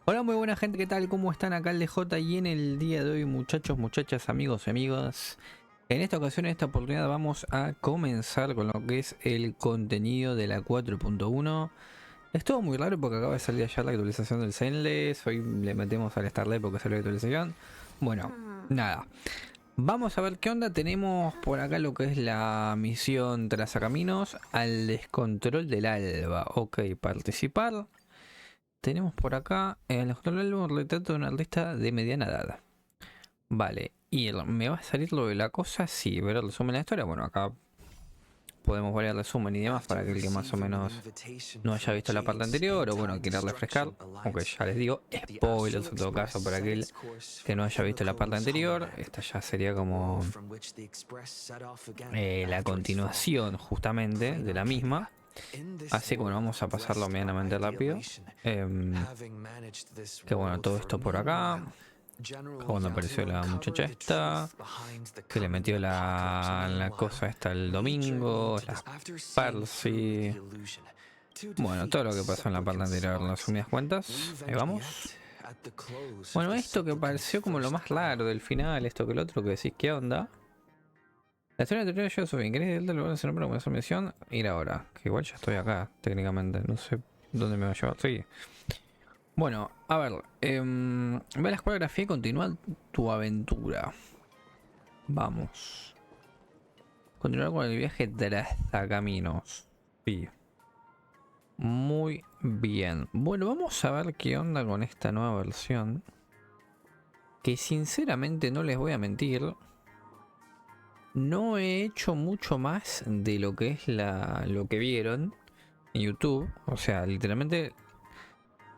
Hola, muy buena gente, ¿qué tal? ¿Cómo están? Acá ElDejota y en el día de hoy, muchachos, muchachas, amigos y amigas, en esta ocasión, en esta oportunidad, vamos a comenzar con lo que es el contenido de la 4.1. Estuvo muy raro porque acaba de salir ya la actualización del Zenless. Hoy le metemos al Starlight porque salió la actualización. Bueno, nada. Vamos a ver qué onda. Tenemos por acá lo que es la misión Trazacaminos al descontrol del alba. Ok, participar. Tenemos por acá en el un retrato de una artista de mediana edad. Vale, y ¿me va a salir lo de la cosa? Sí, ver el resumen de la historia. Bueno, acá podemos ver el resumen y demás para aquel que más o menos no haya visto la parte anterior o bueno, quiera refrescar. Aunque ya les digo, spoilers en todo caso para aquel que no haya visto la parte anterior. Esta ya sería como la continuación justamente de la misma. Así que bueno, vamos a pasarlo medianamente rápido. Que bueno, todo esto por acá. Cuando apareció la muchacha esta, que le metió la cosa esta el domingo, las Percy. Bueno, todo lo que pasó en la parte anterior, en las resumidas cuentas. Ahí vamos. Bueno, esto que pareció como lo más raro del final, esto que el otro que decís, ¿qué onda? La historia anterior yo soy ¿querés del lugar de nombre como esa misión? Ir ahora, que igual ya estoy acá, técnicamente, no sé dónde me va a llevar, sí. Bueno, a ver, ve la escuela de grafía y continúa tu aventura. Vamos. Continuar con el viaje Trazacaminos. Sí. Muy bien. Bueno, vamos a ver qué onda con esta nueva versión. Que sinceramente no les voy a mentir. No he hecho mucho más de lo que es lo que vieron en YouTube. O sea, literalmente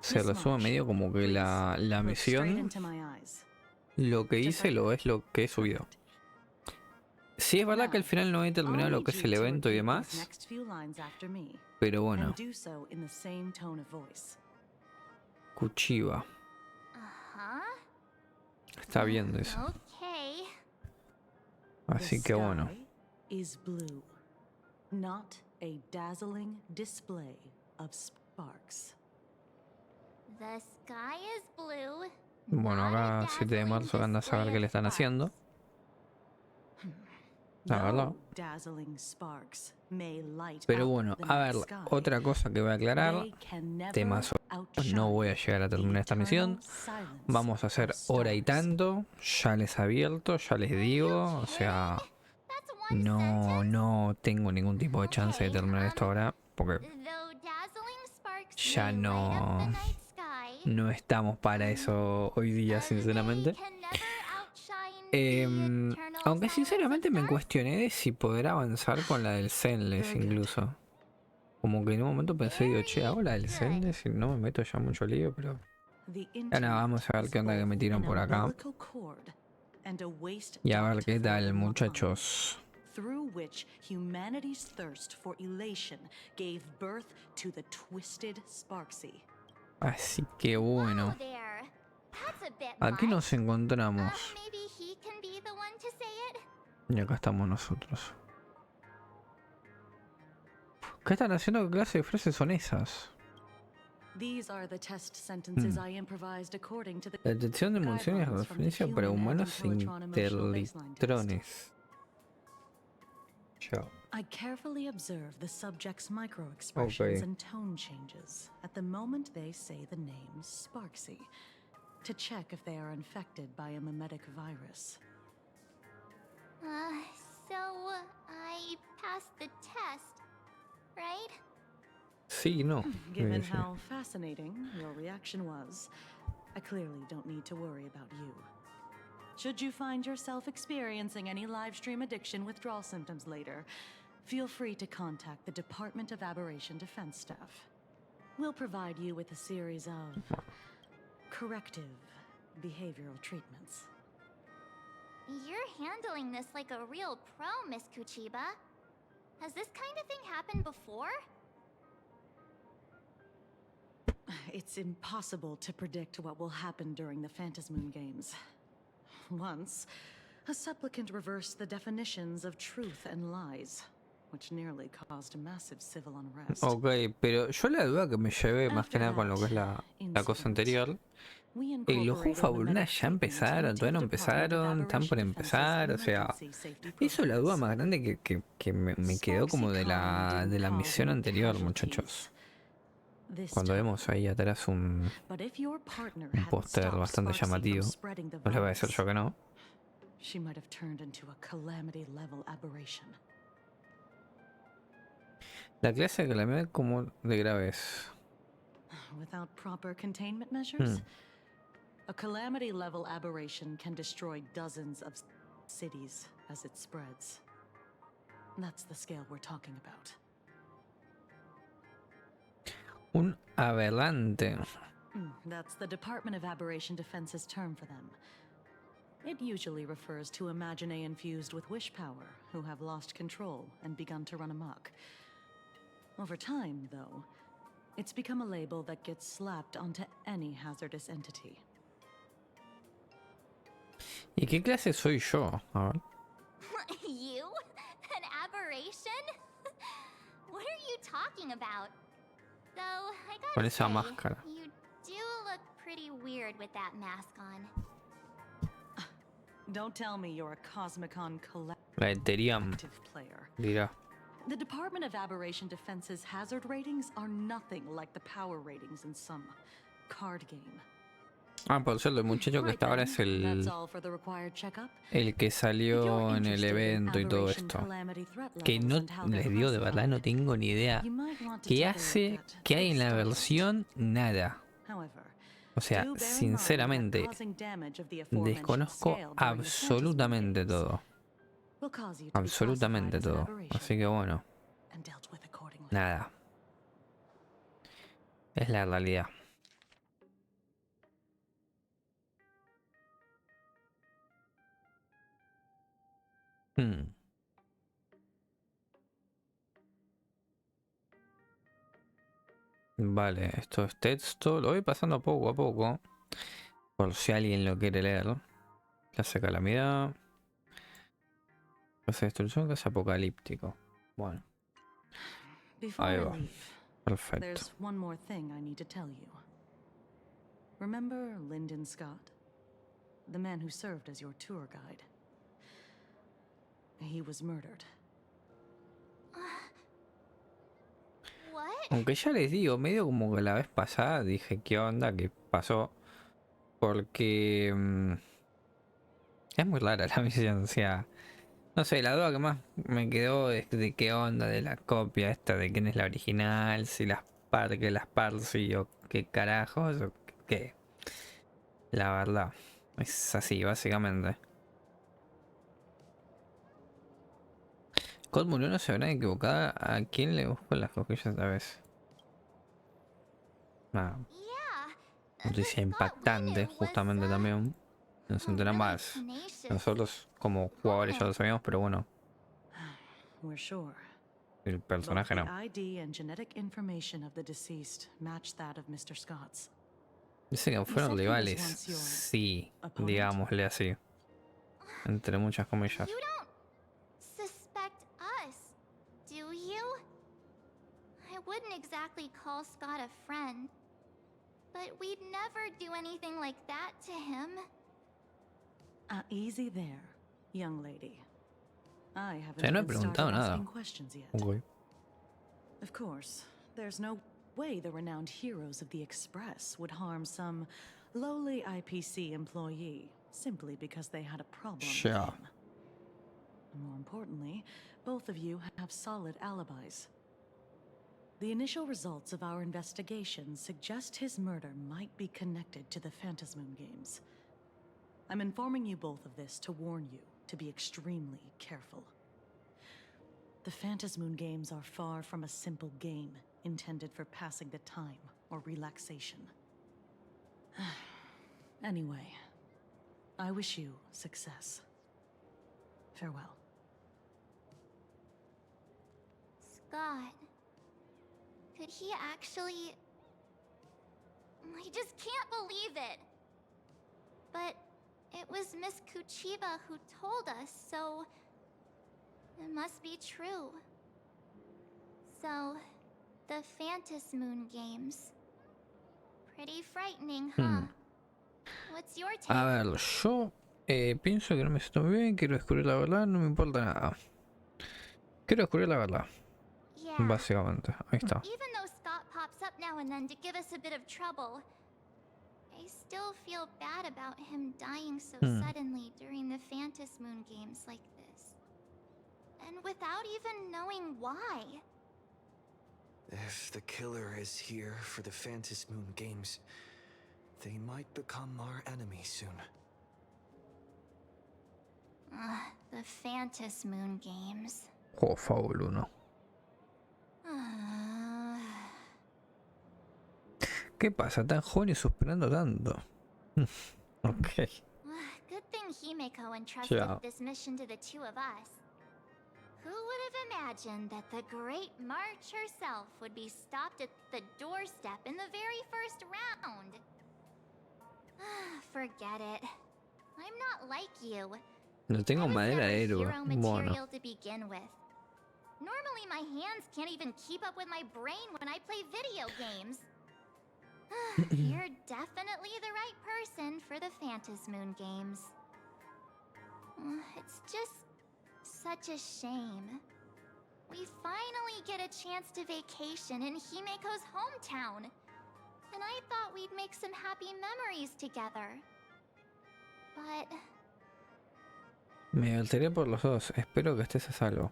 se resume medio como que la misión. Lo que hice es lo que he subido. Sí, es verdad que al final no he terminado lo que es el evento y demás. Pero bueno. Cuchiva. Está viendo eso. Así que bueno. Bueno, acá 7 de marzo anda a saber qué le están haciendo. La verdad. Pero bueno, a ver, otra cosa que voy a aclarar. Temas, no voy a llegar a terminar esta misión. Vamos a hacer hora y tanto. Ya les advierto, ya les digo. O sea, no tengo ningún tipo de chance de terminar esto ahora. Porque ya no estamos para eso hoy día, sinceramente. Aunque sinceramente me cuestioné de si poder avanzar con la del Zenless incluso. Como que en un momento pensé, digo, che, hago la del Zenless y no me meto ya mucho lío, pero... Ya nada, vamos a ver qué onda que me tiran por acá. Y a ver qué tal, muchachos. Así que bueno. Aquí nos encontramos. Y acá estamos nosotros. ¿Qué están haciendo? ¿Qué clase de frases son esas? La detección de municiones de referencia para humanos e interlitrones. Chao. I carefully observe the subject's micro-expressions and tone changes at the moment they say the name Sparksy, to check if they are infected by a mimetic virus. So I passed the test, right? Sí, no. Given how fascinating your reaction was, I clearly don't need to worry about you. Should you find yourself experiencing any live stream addiction withdrawal symptoms later, feel free to contact the Department of Aberration Defense staff. We'll provide you with a series of corrective behavioral treatments. You're handling this like a real pro, Miss Kuchiba. Has this kind of thing happened before? It's impossible to predict what will happen during the Phantasmoon Games. Once, a supplicant reversed the definitions of truth and lies. which nearly caused a massive civil unrest. Ok, pero yo la duda que me llevé más que nada con lo que es la cosa anterior. Los juegos fabulares ya empezaron, todavía no empezaron, están por empezar, o sea, eso es la duda más grande que me quedó como de la misión anterior, muchachos. Cuando vemos ahí atrás un póster bastante llamativo, no les voy a decir yo que no. She might have turned into a calamity level aberration. La clase de calamidad como de graves. Without proper containment measures, a calamity level aberration can destroy dozens of cities as it spreads. That's the scale we're talking about. Un aberrante. That's the Department of Aberration Defense's term for them. It usually refers to Imaginae infused with wish power who have lost control and begun to run amok. Over time, though, it's become a label that gets slapped onto any hazardous entity. ¿Y qué clase soy yo? A ver. You? An aberration? What are you talking about? Though, I Con gotta esa say, máscara. you do look pretty weird with that mask on. Don't tell me you're a Cosmicon La Ethereum collective player. dirá. The Department of Aberration Defense's hazard ratings are nothing like the power ratings in some card game. Ah, por cierto, el muchacho que está ahora es el que salió en el evento y todo esto. Que no les digo de verdad, no tengo ni idea qué hace, qué hay en la versión, nada. O sea, sinceramente, desconozco absolutamente todo. Absolutamente todo. Así que bueno, nada. Es la realidad. Vale, esto es texto. Lo voy pasando poco a poco. Por si alguien lo quiere leer. Clase de calamidad. Clase de destrucción, clase apocalíptico. Bueno. Ahí va. Perfecto. There's one more thing I need to tell you. Remember Lyndon Scott? The man who served as your tour guide. He was murdered. What? Aunque ya les digo, medio como que la vez pasada dije qué onda, qué pasó. Porque es muy rara la misión, o sea, no sé, la duda que más me quedó es de qué onda de la copia esta, de quién es la original, si las que las Parsi o qué carajos, o qué. La verdad, es así, básicamente. Cod murió, no se habrá equivocada. ¿A quién le busco las cosquillas esta vez? Ah, noticia impactante, justamente también. Nos enteramos más. Nosotros como jugadores ya lo sabíamos, pero bueno. El personaje no. Dice que fueron rivales. Sí, digámosle así. Entre muchas comillas. Wouldn't exactly call Scott a friend, but we'd never do anything like that to him. Easy there, young lady. I haven't no he even preguntado started nada. asking questions yet. Okay. Of course, there's no way the renowned heroes of the Express would harm some lowly IPC employee simply because they had a problem with him. More importantly, both of you have solid alibis. The initial results of our investigation suggest his murder might be connected to the Phantasmoon games. I'm informing you both of this to warn you to be extremely careful. The Phantasmoon games are far from a simple game intended for passing the time or relaxation. Anyway, I wish you success. Farewell. Scott. Could he actually... I just can't believe it. But it was Miss Kuchiba who told us, so... it must be true. So, the Phantas Moon games. Pretty frightening, huh? What's your take? A ver, yo pienso que no me siento muy bien, quiero descubrir la verdad, no me importa nada. Quiero descubrir la verdad, Yeah. básicamente. Ahí está. Even though Scott pops up now and then to give us a bit of trouble, I still feel bad about him dying so suddenly during the Phantas Moon games like this. And without even knowing why. If the killer is here for the Phantas Moon games, they might become our enemy soon. The Phantas Moon games. Juego Fable 1. ¿Qué pasa? Tan joven y suspirando tanto. Ok. Good thing Himeko entrusted Yeah. this mission to the two of us. Who would have imagined that the Great March herself would be stopped at the doorstep in the very first round? Forget it. I'm not like you. No tengo I was madera never de héroe. hero Bueno. material to begin with. Normally my hands can't even keep up with my brain when I play video games. You're definitely the right person for the Phantas Moon games. It's just such a shame. We finally get a chance to vacation in Himeko's hometown. And I thought we'd make some happy memories together. But Me alteré por los dos. Espero que estés a salvo.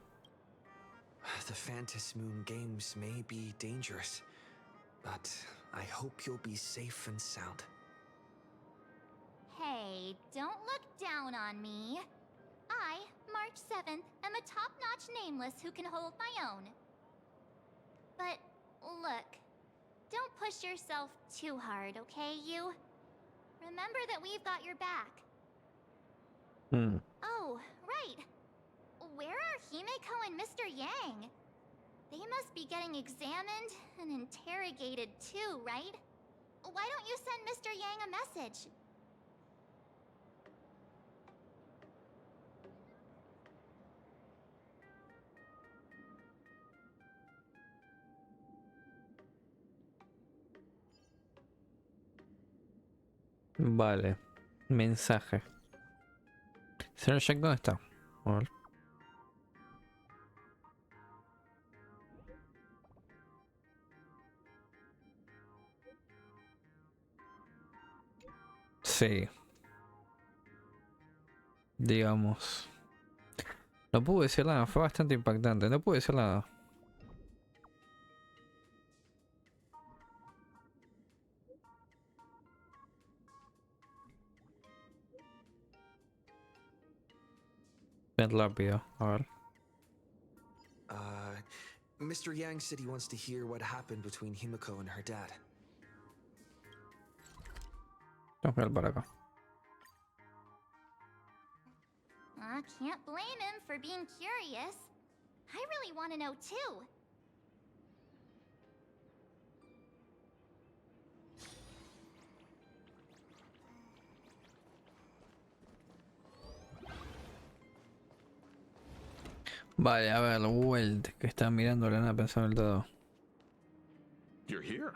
The Phantas Moon games may be dangerous, but I hope you'll be safe and sound. hey, don't look down on me. I, March 7th, am a top-notch nameless who can hold my own. But look, don't push yourself too hard, okay, you? Remember that we've got your back. Oh, right. Where are Himeko and Mr. Yang? They must be getting examined and interrogated too, right? Why don't you send Mr. Yang a message? Vale. Mensaje. Señor Jack, ¿dónde está? A ver. Sí. Digamos. No pude decir nada, fue bastante impactante. No pude decir nada. Ven rápido, a ver. Mr. Yang said he wants to hear what happened between Himeko and her dad. Vamos a mirar para acá. I can't blame him for being curious. I really want to know too. Vale, a ver, Welt, que está mirando la nada pensando en el todo. You're here.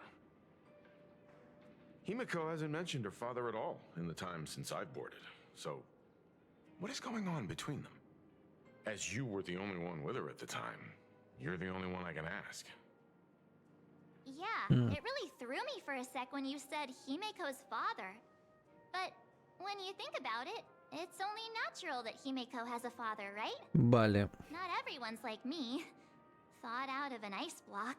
Himeko hasn't mentioned her father at all in the time since I've boarded. So, what is going on between them? As you were the only one with her at the time, you're the only one I can ask. Yeah, it really threw me for a sec when you said Himeko's father. But when you think about it, it's only natural that Himeko has a father, right? Vale. Not everyone's like me, thawed out of an ice block.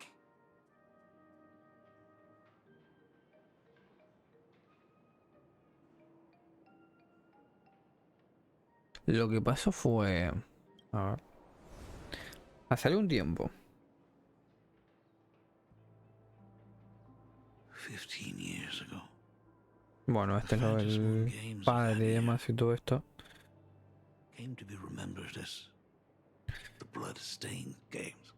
Lo que pasó fue... A ver. Hace algún tiempo. 15 years ago. Bueno, este es lo del padre y demás y todo esto. Came to be remembered as the Bloodstained Games.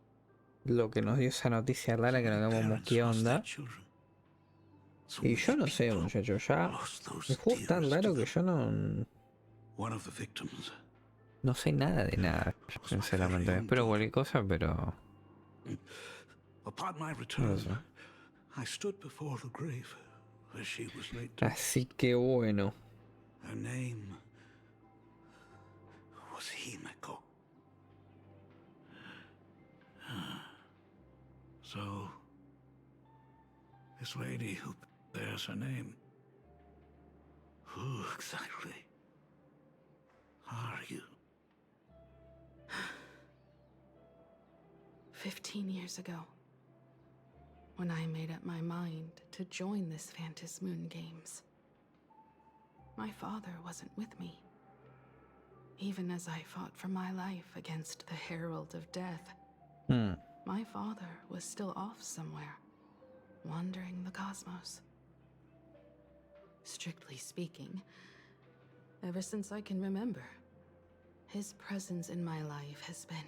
Lo que nos dio esa noticia rara que nos quedamos qué onda. Y yo no sé, muchachos, ya... El juego es tan raro que yo no... One of the victims. No sé nada de nada, sinceramente. Espero cualquier cosa, pero... Upon my return, Eso. I stood before the grave where she was laid. Así que bueno. Her name was Himeko. So, this lady who bears her name, who exactly are you? 15 years ago, when I made up my mind to join this Phantom Moon Games, my father wasn't with me. Even as I fought for my life against the Herald of Death, my father was still off somewhere, wandering the cosmos. Strictly speaking, ever since I can remember, his presence in my life has been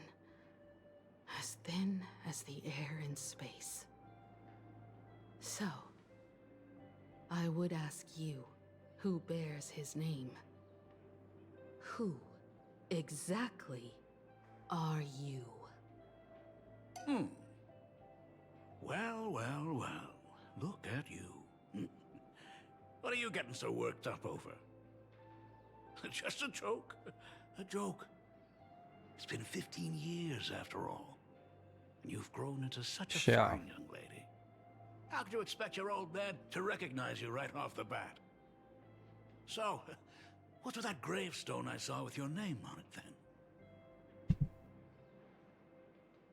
as thin as the air in space. So, I would ask you, who bears his name? Who exactly are you? Well, well, well. Look at you. What are you getting so worked up over? Just a joke. A joke. It's been 15 years after all. And you've grown into such a fine young lady. How could you expect your old man to recognize you right off the bat? So, what's with that gravestone I saw with your name on it then?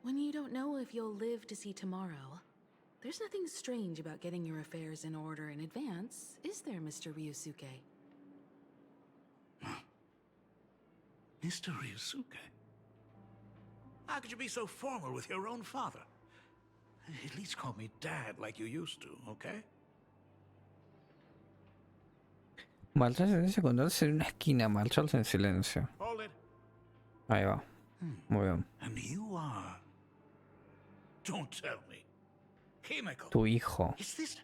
When you don't know if you'll live to see tomorrow, there's nothing strange about getting your affairs in order in advance, is there, Mr. Ryusuke? Mr. Ryusuke? How could you be so formal with your own father? At least call me Dad like you used to, okay? Marcharse en silencio, encontrarse en una esquina, marcharse en silencio. Hold it. Ahí va. Muy bien. And you are... Don't tell me. Himeko. Tu hijo. Is this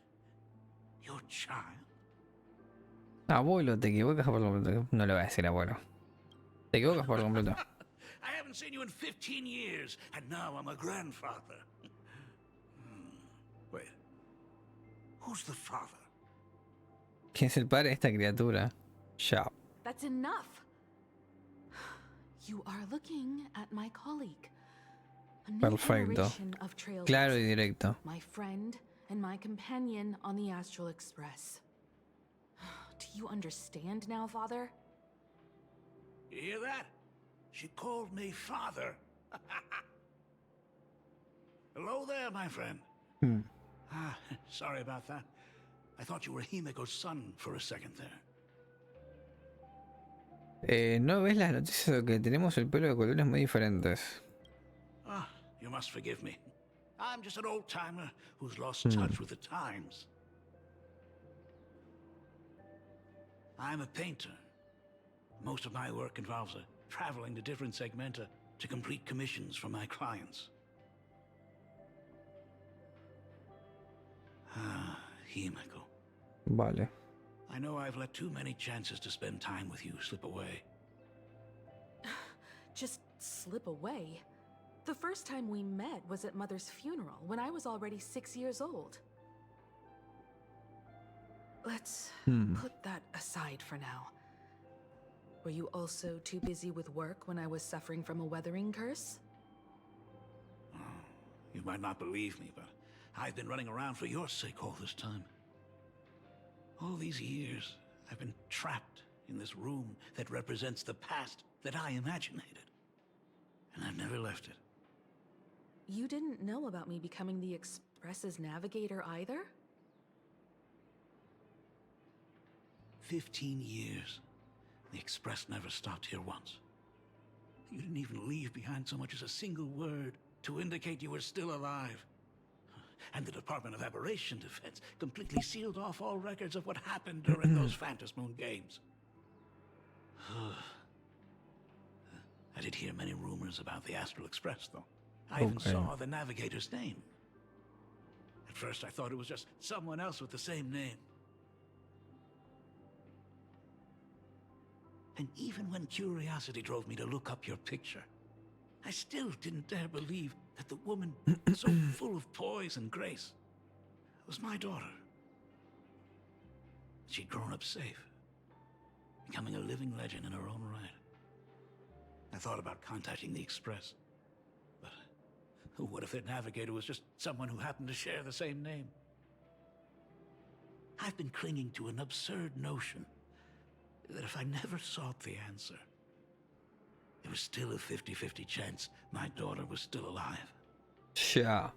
your child? Abuelo, te equivocas por completo. No le voy a decir abuelo. Te equivocas por completo. I haven't seen you in 15 years, and now I'm a grandfather. Wait. Who's the father? ¿Quién es el padre de esta criatura? Chao. That's enough! You are looking at my colleague. A new Perfecto. generation of trailblazers. Claro y directo. My friend and my companion on the Astral Express. Do you understand now, Father? You hear that? She called me father. Hello there, my friend. Sorry about that. I thought you were Himeko's son for a second there. ¿No ves las noticias de que tenemos el pelo de colores muy diferentes? Ah, you must forgive me. I'm just an old-timer who's lost touch with the times. I'm a painter. Most of my work involves traveling to different segmenta to complete commissions for my clients. Ah, Himeko. Vale. I know I've let too many chances to spend time with you slip away. Just slip away? The first time we met was at Mother's funeral, when I was already 6 years old. Let's put that aside for now. Were you also too busy with work when I was suffering from a weathering curse? You might not believe me, but I've been running around for your sake all this time. All these years, I've been trapped in this room that represents the past that I imaginated. And I've never left it. You didn't know about me becoming the Express's navigator either? 15 years. The Express never stopped here once. You didn't even leave behind so much as a single word to indicate you were still alive. And the Department of Aberration Defense completely sealed off all records of what happened during those Phantom Moon games. I did hear many rumors about the Astral Express, though. I even saw the navigator's name. At first, I thought it was just someone else with the same name. And even when curiosity drove me to look up your picture, I still didn't dare believe that the woman so full of poise and grace was my daughter. She'd grown up safe, becoming a living legend in her own right. I thought about contacting the Express, but what if their navigator was just someone who happened to share the same name? I've been clinging to an absurd notion that if I never sought the answer, there was still a 50-50 chance my daughter was still alive. Ya.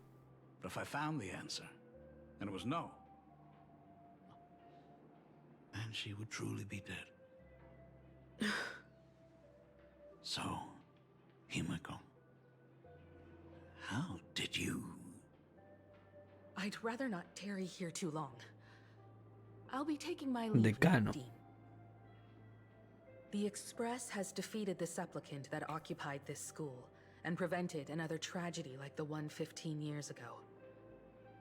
But if I found the answer, and it was no, then she would truly be dead. So, Himiko, how did you... I'd rather not tarry here too long. I'll be taking my leave. Decano. Dean. The Express has defeated the supplicant that occupied this school and prevented another tragedy like the one 15 years ago.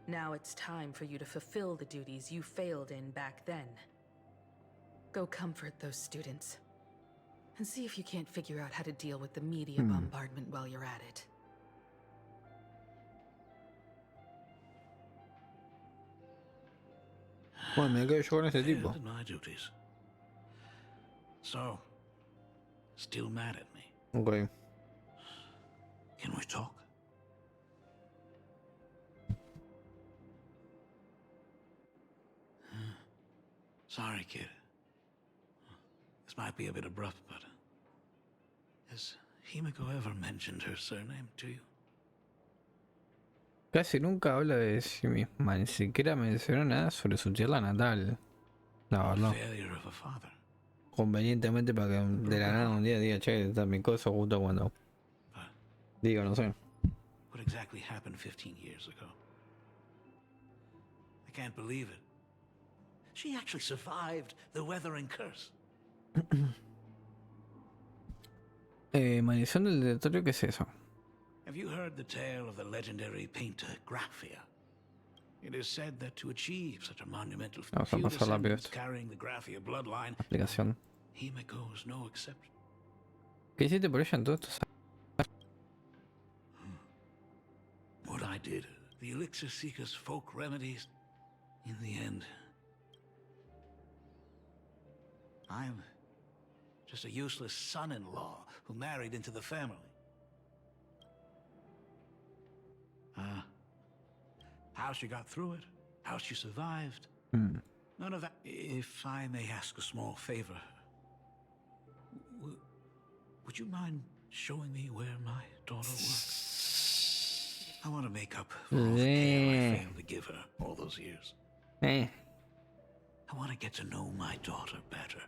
Now it's time for you to fulfill the duties you failed in back then. Go comfort those students. And see if you can't figure out how to deal with the media bombardment while you're at it. Bueno, me quedo yo con este tipo. Failed in my duties. So, still mad at me? Ok. Can we talk? Sorry, kid. This might be a bit abrupt, but... has Himiko ever mentioned her surname to you? Casi nunca habla de sí misma, ni siquiera menciona nada sobre su tierra natal. La verdad. Failure of a father. Convenientemente para que de la nada un día diga, che, esta es mi cosa justo cuando But digo, no sé. what exactly happened 15 years ago? I can't believe it. She actually survived the weathering curse. Maldición del territorio, ¿qué es eso? Have you heard the tale of the legendary painter Graphia? It is said that to achieve such a monumental Vamos a few pasar rápido descendants esto. carrying the Graphia bloodline, Aplicación. Himiko is no exception. ¿Qué hiciste por ella en todo esto? What I did, the elixir seekers' folk remedies, in the end, I'm just a useless son-in-law who married into the family. How she got through it, how she survived, none of that. If I may ask a small favor, would you mind showing me where my daughter works? I want to make up for all the care I failed to give her all those years. I want to get to know my daughter better.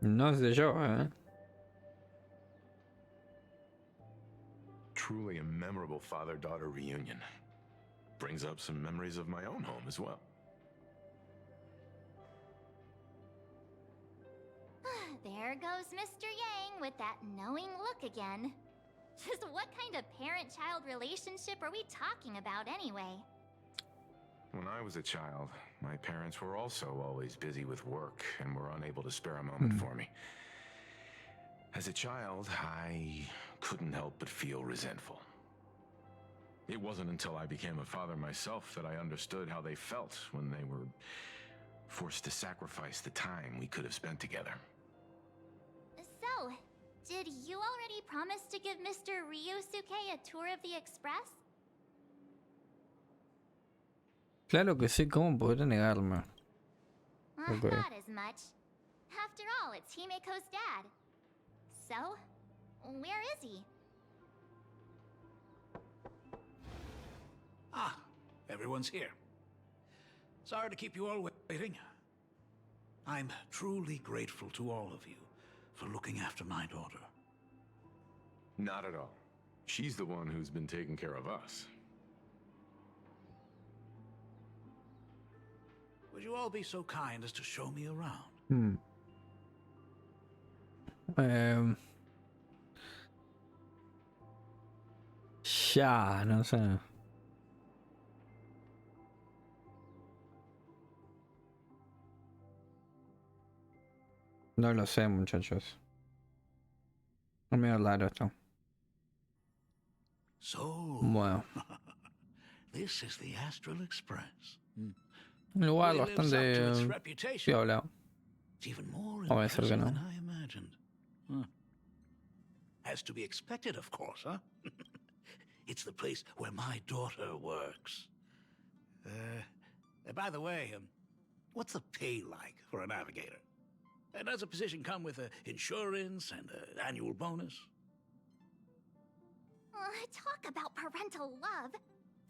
No sé yo, Truly a memorable father-daughter reunion. Brings up some memories of my own home as well. There goes Mr. Yang with that knowing look again. Just what kind of parent-child relationship are we talking about anyway? When I was a child, my parents were also always busy with work and were unable to spare a moment for me. As a child, I couldn't help but feel resentful. It wasn't until I became a father myself that I understood how they felt when they were forced to sacrifice the time we could have spent together. So, did you already promise to give Mr. Ryusuke a tour of the Express? Claro que sí, ¿cómo podré negarme? Okay. Not as much. After all, it's Himiko's dad. So, where is he? Ah, everyone's here. Sorry to keep you all waiting. I'm truly grateful to all of you for looking after my daughter. Not at all. She's the one who's been taking care of us. Would you all be so kind as to show me around? Ya, no sé. No lo sé, muchachos. Es medio raro esto. So, Bueno, this is the Astral Express. un lugar Really lives up to its bastante reputation. piola. It's even more Vamos a decir que impressive no. than I imagined. Huh. As to be expected, of course, huh? It's the place where my daughter works. By the way, what's the pay like for a navigator? Does a position come with insurance and an annual bonus? Talk about parental love.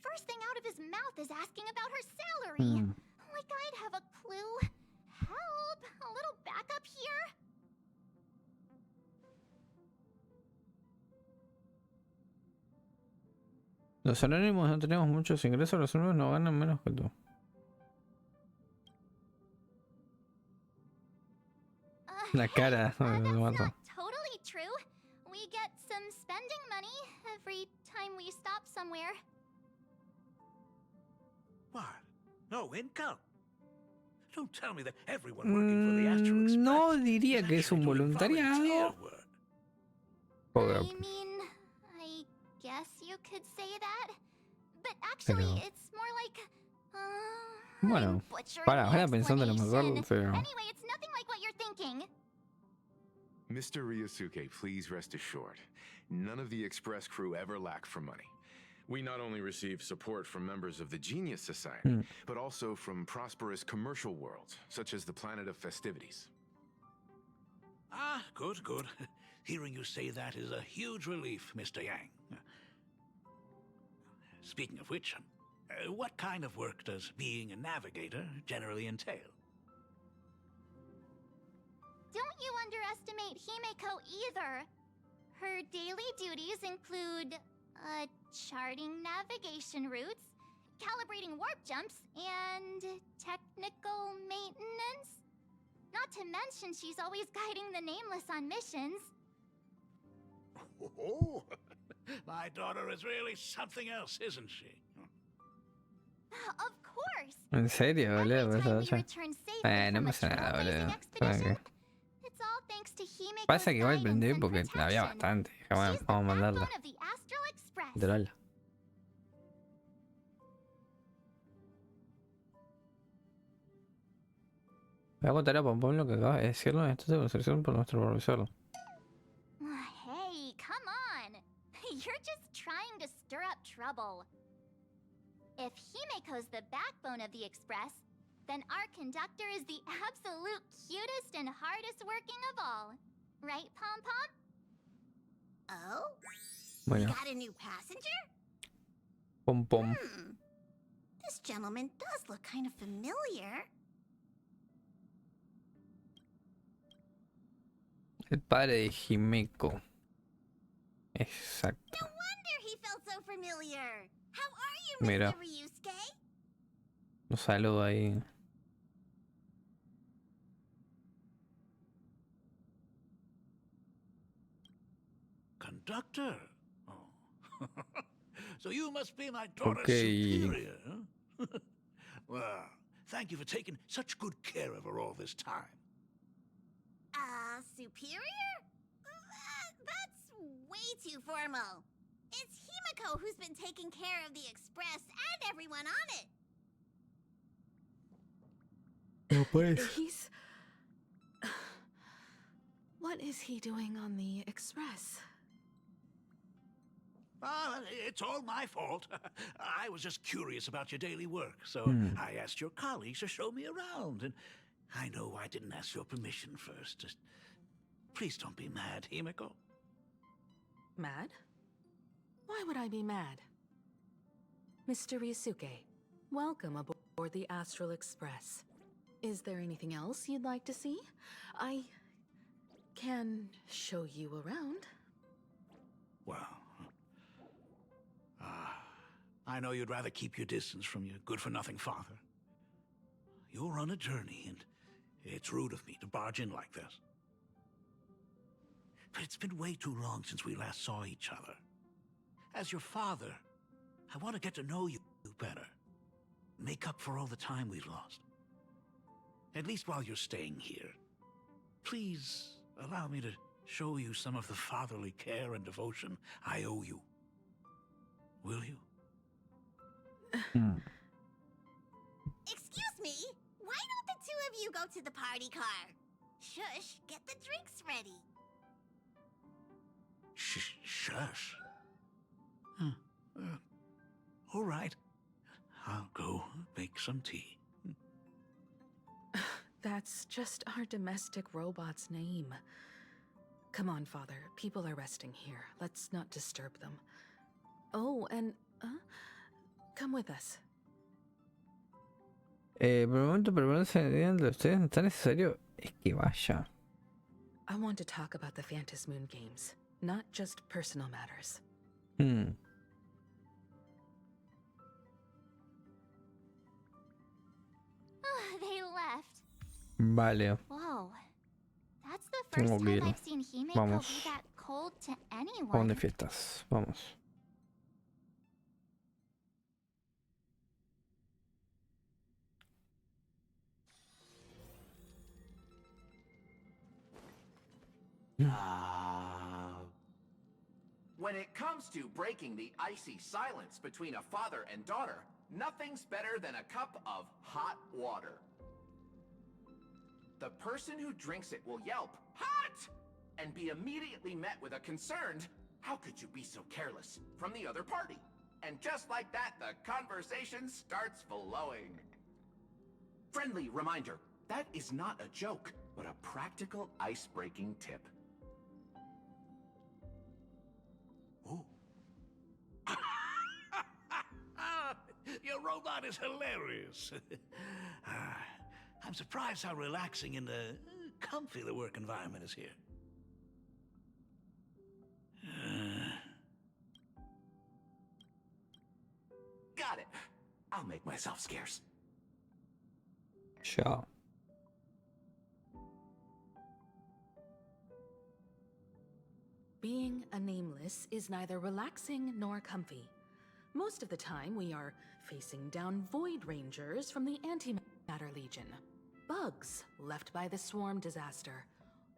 First thing out of his mouth is asking about her salary. Like I'd have a clue. Help! A little backup here? Los anónimos no tenemos muchos ingresos, los anónimos no ganan menos que tú. La cara That's not totally true. We get some spending money every time we stop somewhere. What? No income? Don't tell me that everyone working for the Astral Express No diría is que es un actually doing voluntariado. volunteer work. Joder. I mean, I guess you could say that. But actually, Pero- it's more like... Bueno, I'm butchering para, the ahora pensando lo explanation. mejor, pero... Anyway, it's nothing like what you're thinking. Mr. Ryosuke, please rest assured. None of the Express crew ever lack for money. We not only receive support from members of the Genius Society, but also from prosperous commercial worlds, such as the Planet of Festivities. Ah, good, good. Hearing you say that is a huge relief, Mr. Yang. Speaking of which, what kind of work does being a navigator generally entail? Don't you underestimate Himeko either. Her daily duties include, charting navigation routes, calibrating warp jumps, and technical maintenance. Not to mention she's always guiding the Nameless on missions. Oh, my daughter is really something else, isn't she? Of course. ¿En serio, Every boludo? time we Eso, return safely no from a pasa nada, trailblazing boludo. expedition, it's all thanks to Himeko's Pasa que igual guidance prendí and porque había protection. bastante. Dije, bueno, She's the vamos a mandarla. backbone of the Astral Express. Troll. Voy a contar a Pompón lo que acaba de decirlo en esta demostración por nuestro profesor. Hey, come on. You're just trying to stir up trouble. If Himeko's the backbone of the Express, then our conductor is the absolute cutest and hardest working of all. Right, Pom Pom? Oh? Bueno, Got a new passenger? Pompón. This gentleman does look kind of familiar. El padre de Himeko. Exacto. No wonder he felt so familiar. How are you, Mira. Mr. Ryusuke? Lo saludo ahí. Conductor? Oh. So you must be my daughter's Okay. superior, huh? Well, thank you for taking such good care of her all this time. Superior? That's way too formal. It's Himeko who's been taking care of the Express and everyone on it. No puedes. He's... What is he doing on the Express? It's all my fault. I was just curious about your daily work, so I asked your colleagues to show me around, and I know I didn't ask your permission first. Just please don't be mad, Himeko. Mad? Why would I be mad? Mr. Ryusuke, welcome aboard the Astral Express. Is there anything else you'd like to see? I can show you around. Well, I know you'd rather keep your distance from your good-for-nothing father. You're on a journey, and it's rude of me to barge in like this. But it's been way too long since we last saw each other. As your father, I want to get to know you better. Make up for all the time we've lost. At least while you're staying here. Please allow me to show you some of the fatherly care and devotion I owe you. Will you? Excuse me? Why don't the two of you go to the party car? Shush, get the drinks ready. Shush. All right. I'll go make some tea. That's just our domestic robot's name. Come on, Father. People are resting here. Let's not disturb them. Oh, and come with us. Por el momento permanece entre ustedes. ¿No está necesario? Es que vaya. I want to talk about the Phantom Moon games, not just personal matters. They left. Vale. Whoa. That's the Tengo first que time ir. I've seen Himeko Vamos. be that cold to anyone. Vamos de fiestas. Vamos. When it comes to breaking the icy silence between a father and daughter, nothing's better than a cup of hot water. The person who drinks it will yelp, "Hot!" and be immediately met with a concerned, "How could you be so careless?" from the other party. And just like that, the conversation starts flowing. Friendly reminder, that is not a joke, but a practical ice-breaking tip. Oh. Your robot is hilarious. I'm surprised how relaxing and comfy the work environment is here. Got it. I'll make myself scarce. Chao. Being a nameless is neither relaxing nor comfy. Most of the time, we are facing down Void Rangers from the Antimatter Legion, bugs left by the Swarm disaster,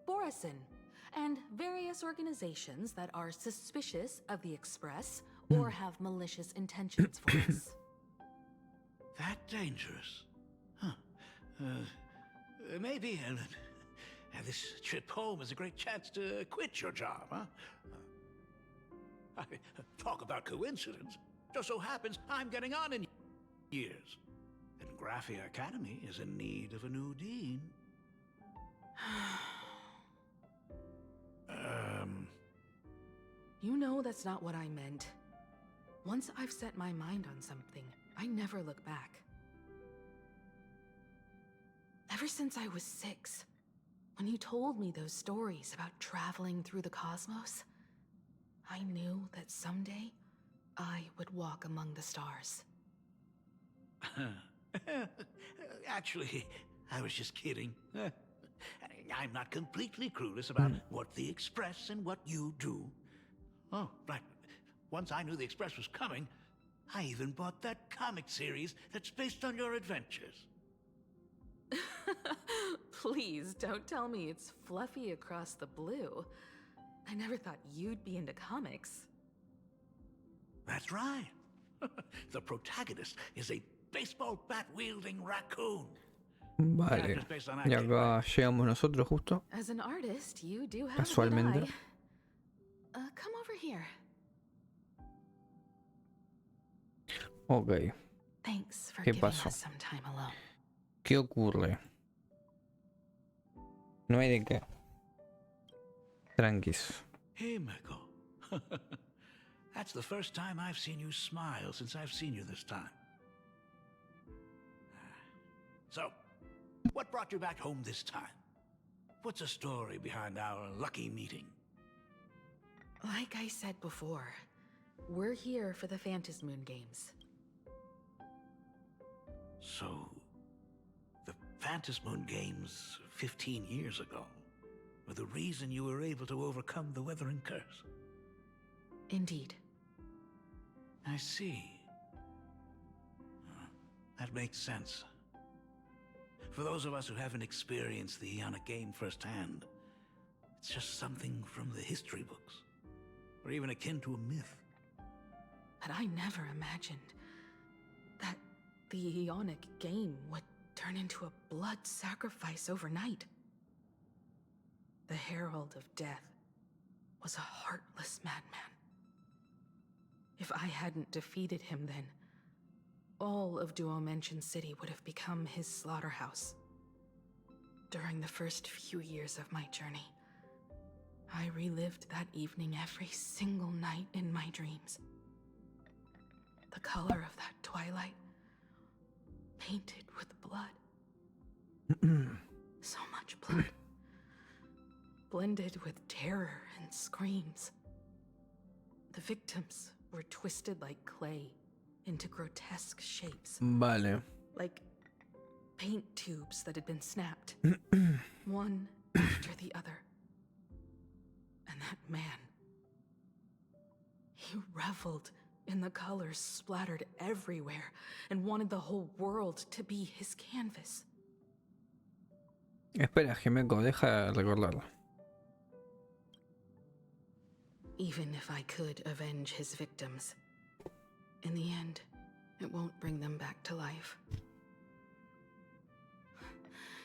Borisin, and various organizations that are suspicious of the Express or have malicious intentions for us. That dangerous? Huh. Maybe this trip home is a great chance to quit your job, huh? Talk about coincidence. Just so happens I'm getting on in years. And Graphia Academy is in need of a new dean. You know that's not what I meant. Once I've set my mind on something, I never look back. Ever since I was 6, when you told me those stories about traveling through the cosmos, I knew that someday I would walk among the stars. Actually, I was just kidding. I'm not completely clueless about what the Express and what you do. Oh, right. Once I knew the Express was coming, I even bought that comic series that's based on your adventures. Please don't tell me it's fluffy across the blue. I never thought you'd be into comics. That's right. The protagonist is a baseball bat-wielding raccoon. Vale. Y acá llegamos nosotros justo. As an artist, you do have Casualmente. a good eye. Come over here. Ok. Thanks for ¿Qué giving pasó? us some time alone. ¿Qué ocurre? No hay de qué. Tranquis. Hey, Miko. That's the first time I've seen you smile since I've seen you this time. So, what brought you back home this time? What's the story behind our lucky meeting? Like I said before, we're here for the Phantom Moon games. So, the Phantom Moon games 15 years ago were the reason you were able to overcome the Weathering Curse? Indeed. I see. That makes sense. For those of us who haven't experienced the Ionic game firsthand, It's just something from the history books, or even akin to a myth. But I never imagined that the Ionic game would turn into a blood sacrifice overnight. The Herald of Death was a heartless madman. If I hadn't defeated him then, all of Duomension City would have become his slaughterhouse. During the first few years of my journey, I relived that evening every single night in my dreams. The color of that twilight, painted with blood. So much blood. Blended with terror and screams. The victims were twisted like clay into grotesque shapes. Vale. Like paint tubes that had been snapped, one after the other. And that man, he reveled in the colors splattered everywhere and wanted the whole world to be his canvas. Espera, Jimeco, deja recordarlo. Even if I could avenge his victims, in the end, it won't bring them back to life.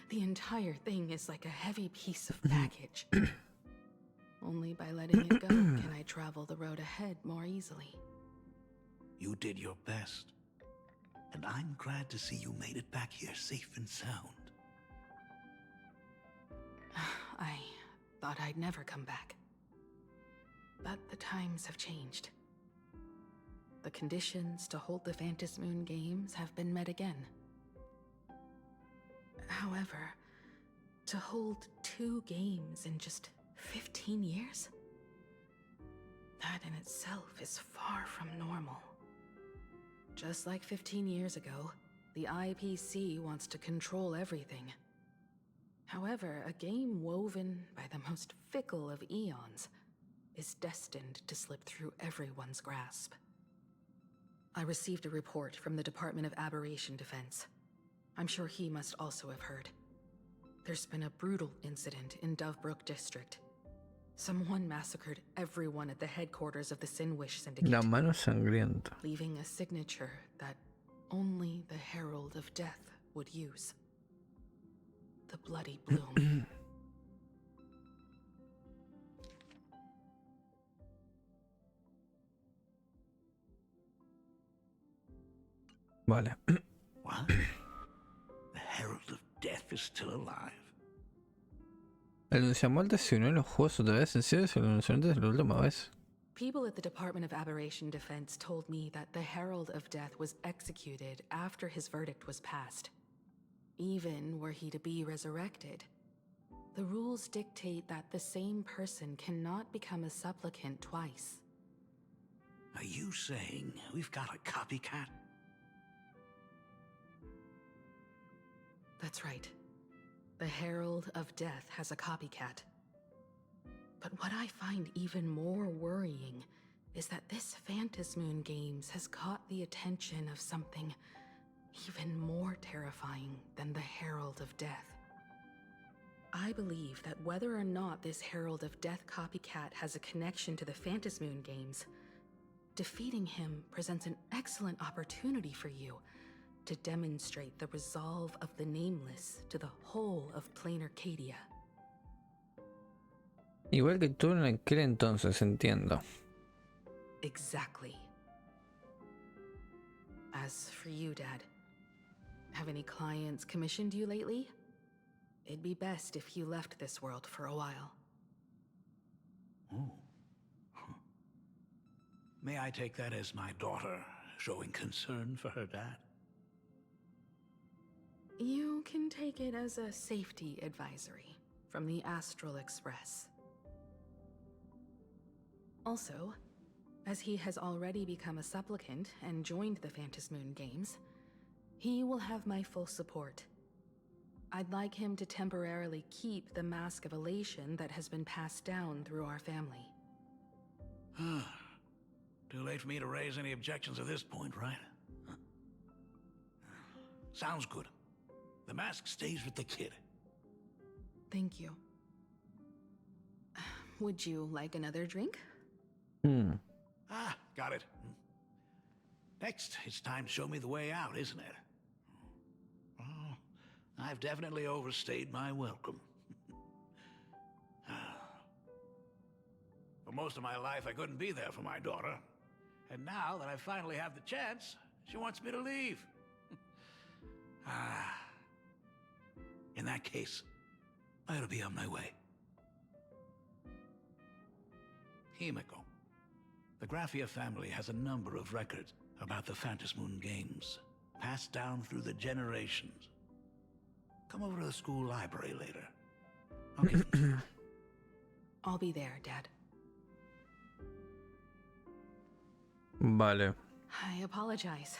The entire thing is like a heavy piece of baggage. Only by letting it go can I travel the road ahead more easily. You did your best, and I'm glad to see you made it back here safe and sound. I thought I'd never come back. But the times have changed. The conditions to hold the Phantom Moon Games have been met again. However, to hold 2 games in just 15 years? That in itself is far from normal. Just like 15 years ago, the IPC wants to control everything. However, a game woven by the most fickle of eons is destined to slip through everyone's grasp. I received a report from the Department of Aberration Defense. I'm sure he must also have heard. There's been a brutal incident in Dovebrook District. Someone massacred everyone at the headquarters of the Sinwish Syndicate. La mano sangrienta. Leaving a signature that only the Herald of Death would use. The Bloody Bloom. Vale. What? The Herald of Death is still alive. El Anunciamuerte se unió en los juegos otra vez. ¿En serio? ¿El Anunciamuerte es la última vez? People at the Department of Aberration Defense told me that the Herald of Death was executed after his verdict was passed. Even were he to be resurrected, the rules dictate that the same person cannot become a supplicant twice. Are you saying we've got a copycat? That's right. The Herald of Death has a copycat. But what I find even more worrying is that this Phantasmoon Games has caught the attention of something even more terrifying than the Herald of Death. I believe that whether or not this Herald of Death copycat has a connection to the Phantasmoon Games, defeating him presents an excellent opportunity for you to demonstrate the resolve of the Nameless to the whole of Planarcadia. Igual que tú en aquel entonces, entiendo. Exactly. As for you, Dad, have any clients commissioned you lately? It'd be best if you left this world for a while. Oh. Huh. May I take that as my daughter showing concern for her dad? You can take it as a safety advisory from the Astral Express. Also, as he has already become a supplicant and joined the Phantasmoon Games, he will have my full support. I'd like him to temporarily keep the Mask of Elation that has been passed down through our family. Too late for me to raise any objections at this point, right? Huh. Sounds good. The mask stays with the kid. Thank you. Would you like another drink? Ah, got it. Next, it's time to show me the way out, isn't it? Oh, I've definitely overstayed my welcome. For most of my life, I couldn't be there for my daughter. And now that I finally have the chance, she wants me to leave. In that case, I'll be on my way. Himiko. The Graphia family has a number of records about the Phantasmoon games, passed down through the generations. Come over to the school library later. I'll give them to you. I'll be there, Dad. Vale. I apologize.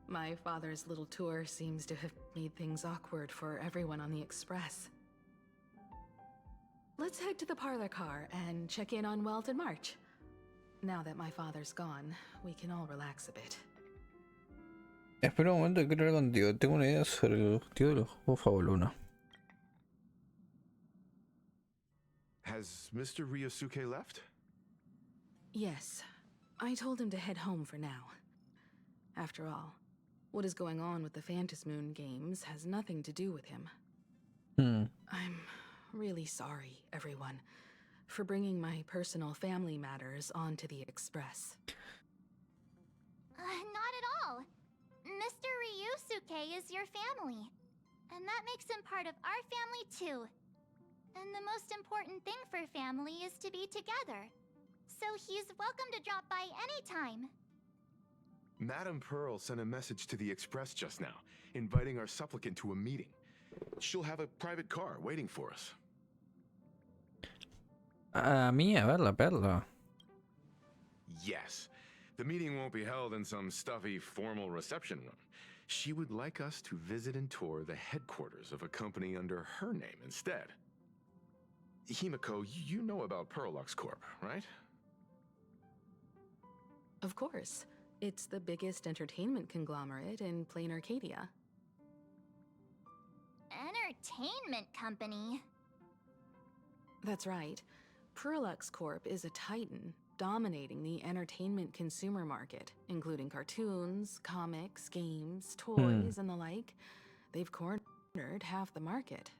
My father's little tour seems to have made things awkward for everyone on the express. Let's head to the parlor car and check in on Welt and March. Now that my father's gone, we can all relax a bit. Espera un momento, quiero hablar contigo. Tengo una idea sobre el objetivo de los juegos Faboluna. Has Mr. Ryosuke left? Yes, I told him to head home for now. After all, what is going on with the Phantasmoon games has nothing to do with him. I'm really sorry, everyone, for bringing my personal family matters onto the Express. Not at all. Mr. Ryusuke is your family, and that makes him part of our family too. And the most important thing for family is to be together. So he's welcome to drop by anytime. Madame Pearl sent a message to the Express just now, inviting our supplicant to a meeting. She'll have a private car waiting for us. A mí, a ver la perla. Yes. The meeting won't be held in some stuffy, formal reception room. She would like us to visit and tour the headquarters of a company under her name instead. Himiko, you know about Perlux Corp, right? Of course. It's the biggest entertainment conglomerate in Planarcadia. Entertainment company? That's right. Perlux Corp is a titan, dominating the entertainment consumer market, including cartoons, comics, games, toys, and the like. They've cornered half the market.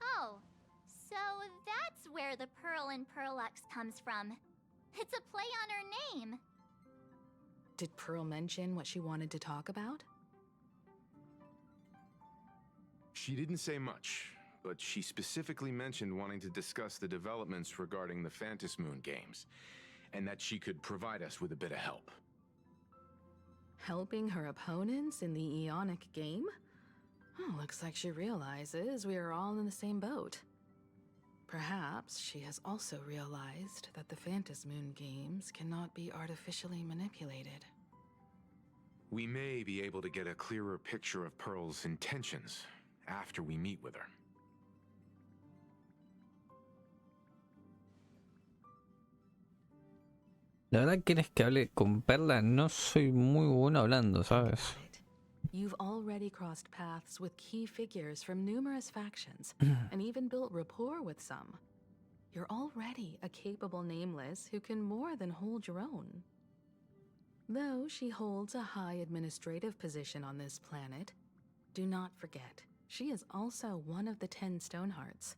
Oh, so that's where the Pearl in Perlux comes from. It's a play on her name. Did Pearl mention what she wanted to talk about? She didn't say much, but she specifically mentioned wanting to discuss the developments regarding the Phantasmoon games, and that she could provide us with a bit of help. Helping her opponents in the Eonic game? Oh, looks like she realizes we are all in the same boat. Perhaps she has also realized that the Phantasmoon games cannot be artificially manipulated. We may be able to get a clearer picture of Pearl's intentions after we meet with her. La verdad, ¿quieres que hable con Perla? No soy muy bueno hablando, ¿sabes? You've already crossed paths with key figures from numerous factions, and even built rapport with some. You're already a capable nameless who can more than hold your own. Though she holds a high administrative position on this planet, do not forget, she is also one of the 10 Stonehearts.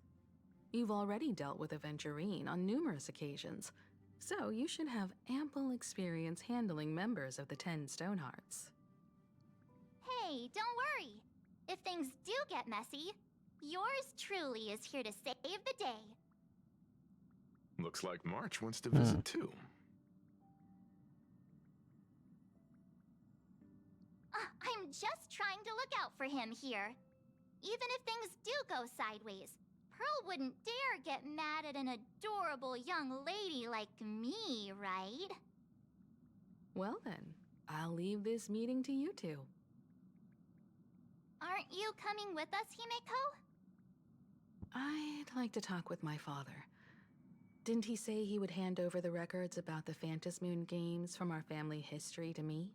You've already dealt with Aventurine on numerous occasions, so you should have ample experience handling members of the 10 Stonehearts. Hey, don't worry. If things do get messy, yours truly is here to save the day. Looks like March wants to visit too. I'm just trying to look out for him here. Even if things do go sideways, Pearl wouldn't dare get mad at an adorable young lady like me, right? Well then, I'll leave this meeting to you two. Aren't you coming with us, Himiko? I'd like to talk with my father. Didn't he say he would hand over the records about the Phantasmoon games from our family history to me?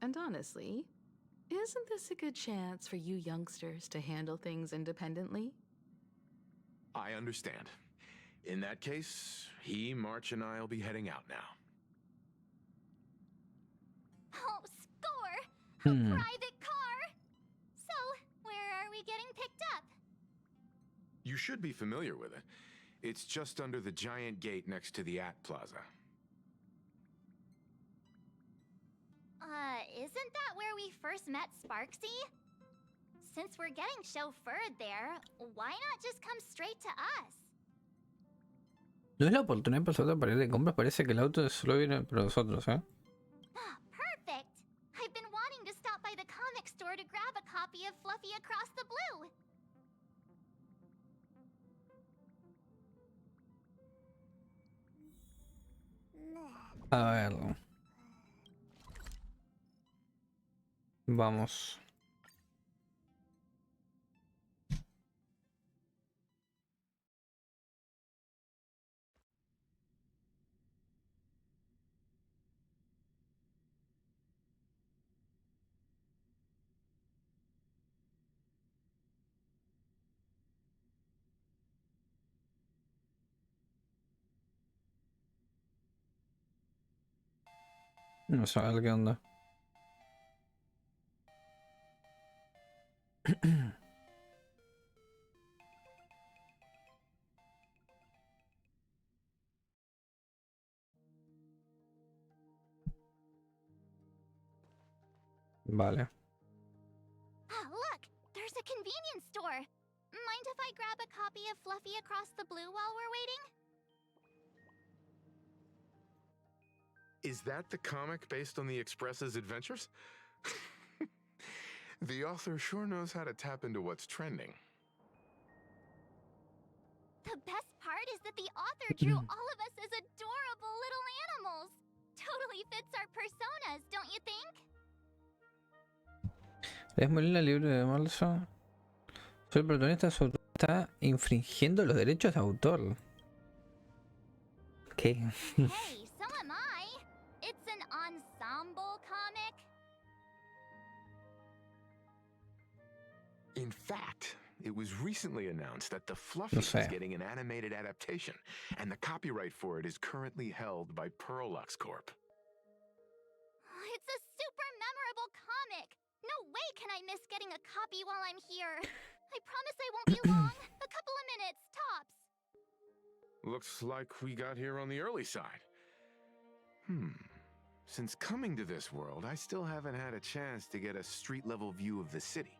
And honestly, isn't this a good chance for you youngsters to handle things independently? I understand. In that case, he, March, and I'll be heading out now. Oh, score! A private car! So, where are we getting picked up? You should be familiar with it. It's just under the giant gate next to the AT Plaza. Isn't that where we first met Sparksy? Since we're getting chauffeured there, why not just come straight to us? No es la oportunidad perfecta para ir de compras, parece que el auto solo viene para nosotros, ¿eh? Perfect! I've been wanting to stop by the comic store to grab a copy of Fluffy Across the Blue. A ver. Vamos. No sé, a ver qué onda. Vale. Look! There's a convenience store! Mind if I grab a copy of Fluffy Across the Blue while we're waiting? Is that the comic based on the Express's adventures? The author sure knows how to tap into what's trending. The best part is that the author drew all of us as adorable little animals! Totally fits our personas, don't you think? Es Molina libre de marzo. Soy el protagonista, su autor está infringiendo los derechos de autor. ¿Qué? Hey, so am I! It's an ensemble comic. In fact, it was recently announced that the Fluffy is getting an animated adaptation, and the copyright for it is currently held by Pearlux Corp. It's a super memorable comic! No way can I miss getting a copy while I'm here. I promise I won't be long. A couple of minutes, tops. Looks like we got here on the early side. Since coming to this world, I still haven't had a chance to get a street-level view of the city.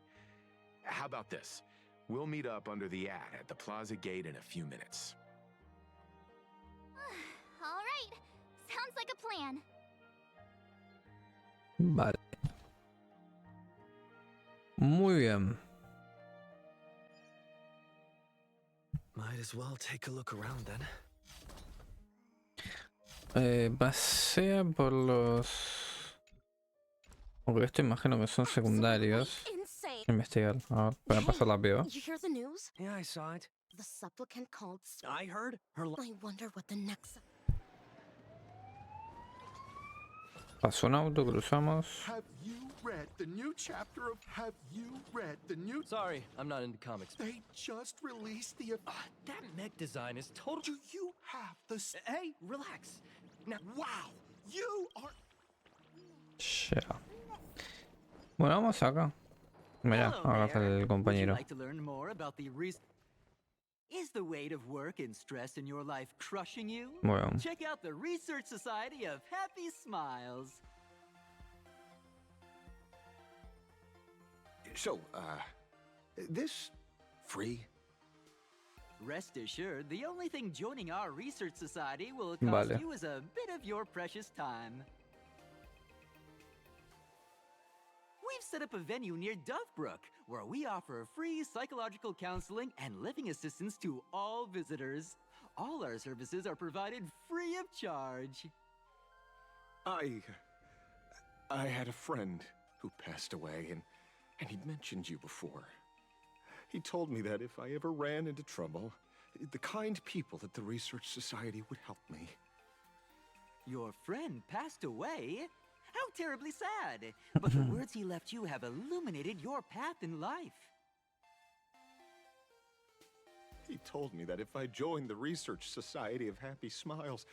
How about this? We'll meet up under the at the plaza gate in a few minutes. All right. Sounds like a plan. Vale. Muy bien. Might as well take a look around then. Pasea por los... Aunque esto imagino que son secundarios. Investigar. A ver, voy a pasar rápido. You hear the news? Yeah, I saw it. The supplicant called. I heard her. I wonder what the next. Pasó un auto, cruzamos. Have you read the new chapter of Have You Read the New... Sorry, I'm not into comics. They just released the... That mech design is total... Do you have the... Hey, relax. Now... Wow! You are... Yeah. Bueno, vamos acá. Mira, acá está el compañero. Like to learn more about the Is the weight of work and stress in your life crushing you? Bueno. Check out the Research Society of Happy Smiles. So, this free? Rest assured, the only thing joining our Research Society will cost you is a bit of your precious time. We've set up a venue near Dovebrook, where we offer free psychological counseling and living assistance to all visitors. All our services are provided free of charge. I had a friend who passed away, and he'd mentioned you before. He told me that if I ever ran into trouble, the kind people at the Research Society would help me. Your friend passed away? How terribly sad! But the words he left you have illuminated your path in life. He told me that if I joined the Research Society of Happy Smiles,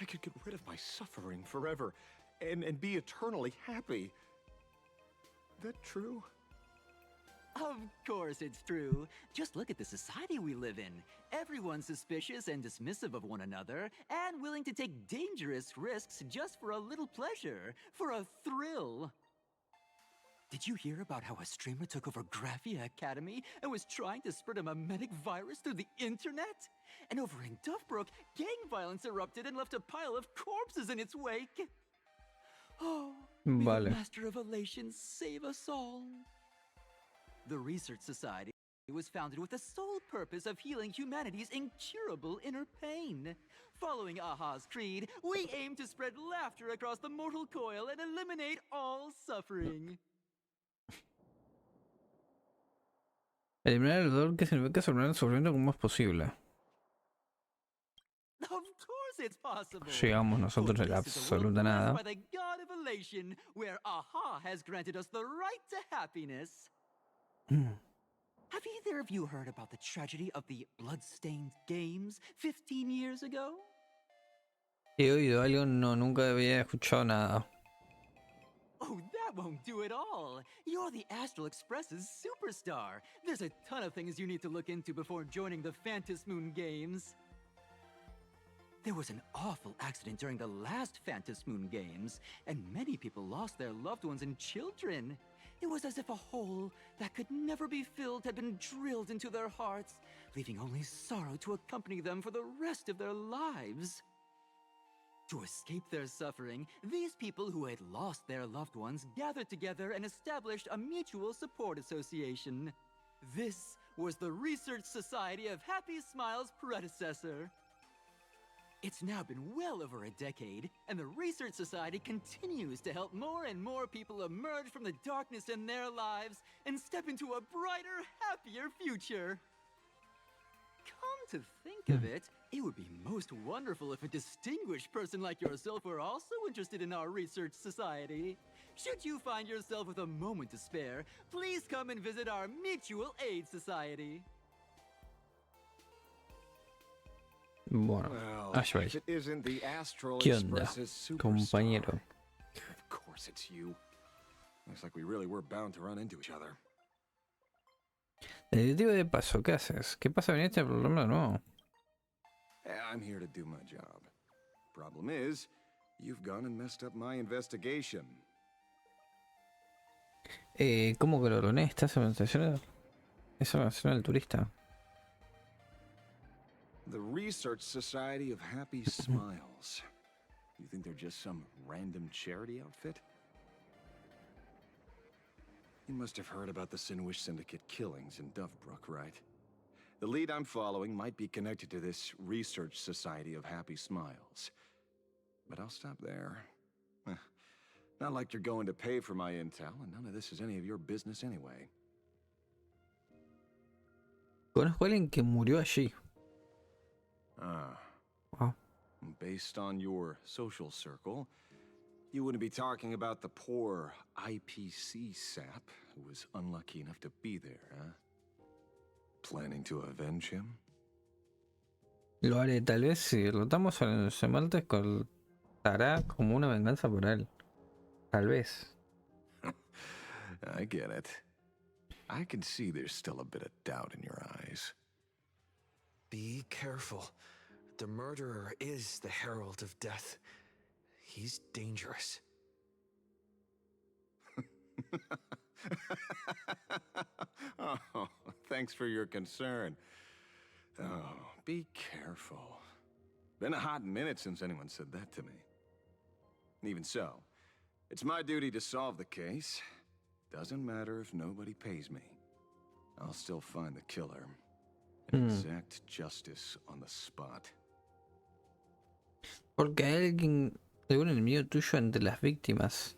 I could get rid of my suffering forever and be eternally happy. That true? Of course it's true. Just look at the society we live in. Everyone's suspicious and dismissive of one another, and willing to take dangerous risks just for a little pleasure, for a thrill. Did you hear about how a streamer took over Graphia Academy and was trying to spread a mimetic virus through the internet? And over in Duffbrook, gang violence erupted and left a pile of corpses in its wake. Oh, may the Master of Elation save us all. The Research Society was founded with the sole purpose of healing humanity's incurable inner pain. Following Aha's creed, we aim to spread laughter across the mortal coil and eliminate all suffering. Eliminar el dolor que significa sobreponer el sufrimiento como es posible. Of course it's possible. Llegamos nosotros en la absoluta nada. By the God of Elation, where Aha has granted us the right to happiness. Have either of you heard about the tragedy of the Bloodstained Games 15 years ago? He oído algo, no, nunca había escuchado nada. Oh, that won't do it all. You're the Astral Express's superstar. There's a ton of things you need to look into before joining the Phantom Moon Games. There was an awful accident during the last Phantom Moon Games, and many people lost their loved ones and children. It was as if a hole that could never be filled had been drilled into their hearts, leaving only sorrow to accompany them for the rest of their lives. To escape their suffering, these people who had lost their loved ones gathered together and established a mutual support association. This was the Research Society of Happy Smiles' predecessor. It's now been well over a decade, and the Research Society continues to help more and more people emerge from the darkness in their lives and step into a brighter, happier future. Come to think of it, it would be most wonderful if a distinguished person like yourself were also interested in our Research Society. Should you find yourself with a moment to spare, please come and visit our Mutual Aid Society. Bueno, Ashveil. ¿Qué onda, compañero? Of course it's you. Looks like we really were bound to run into each other. Detective de paso, ¿qué haces? ¿Qué pasa? ¿Viniste al problema de nuevo? I'm here to do my job. Problem is, you've gone and messed up my investigation. ¿Cómo que lo ordené? ¿Estás en esa mención del turista? The Research Society of Happy Smiles. You think they're just some random charity outfit? You must have heard about the Sinwish Syndicate killings in Dovebrook, right? The lead I'm following might be connected to this Research Society of Happy Smiles. But I'll stop there. Not like you're going to pay for my intel, and none of this is any of your business anyway. Conozco a alguien que murió allí. Wow. Based on your social circle, you wouldn't be talking about the poor IPC sap who was unlucky enough to be there, huh? Planning to avenge him? Lo haré, tal vez si derrotamos al Semaltes contará como una venganza por él. Tal vez. I get it. I can see there's still a bit of doubt in your eyes. Be careful. The murderer is the Herald of Death. He's dangerous. Oh, thanks for your concern. Oh, be careful. Been a hot minute since anyone said that to me. Even so, it's my duty to solve the case. Doesn't matter if nobody pays me. I'll still find the killer and exact justice on the spot. Porque hay algún enemigo tuyo entre las víctimas.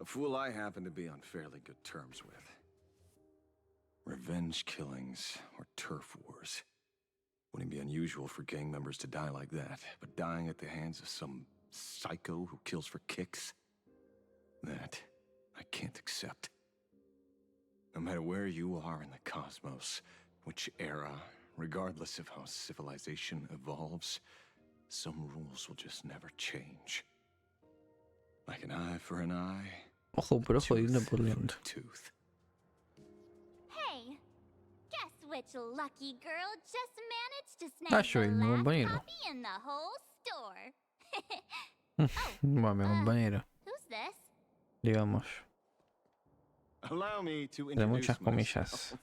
A fool I happen to be on fairly good terms with. Revenge killings or turf wars. Wouldn't be unusual for gang members to die like that, but dying at the hands of some psycho who kills for kicks? That I can't accept. No matter where you are in the cosmos, which era, regardless of how civilization evolves, some rules will just never change. Like an eye for an eye, Ojo por ojo, diente tooth por for a diente. tooth. Hey, guess which lucky girl just managed to snag Ashveil, the mi last compañero. copy in the whole store. Bueno, mi compañero, Who's this? digamos, Allow me to de introduce muchas comillas. myself.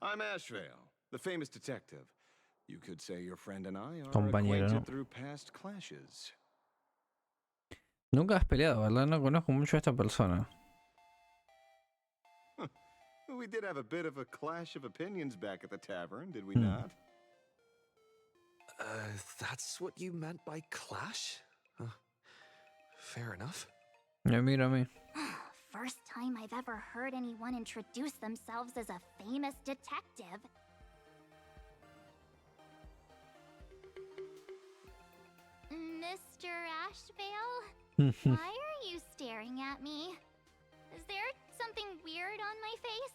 I'm Ashveil, the famous detective. You could say your friend and I are Compañero, acquainted ¿no? through past clashes. Nunca has peleado, ¿verdad? No conozco mucho a esta persona. We did have a bit of a clash of opinions back at the tavern, did we not? That's what you meant by clash? Fair enough. Ya mira a mí. First time I've ever heard anyone introduce themselves as a famous detective. Mr. Ashveil? Why are you staring at me? Is there something weird on my face?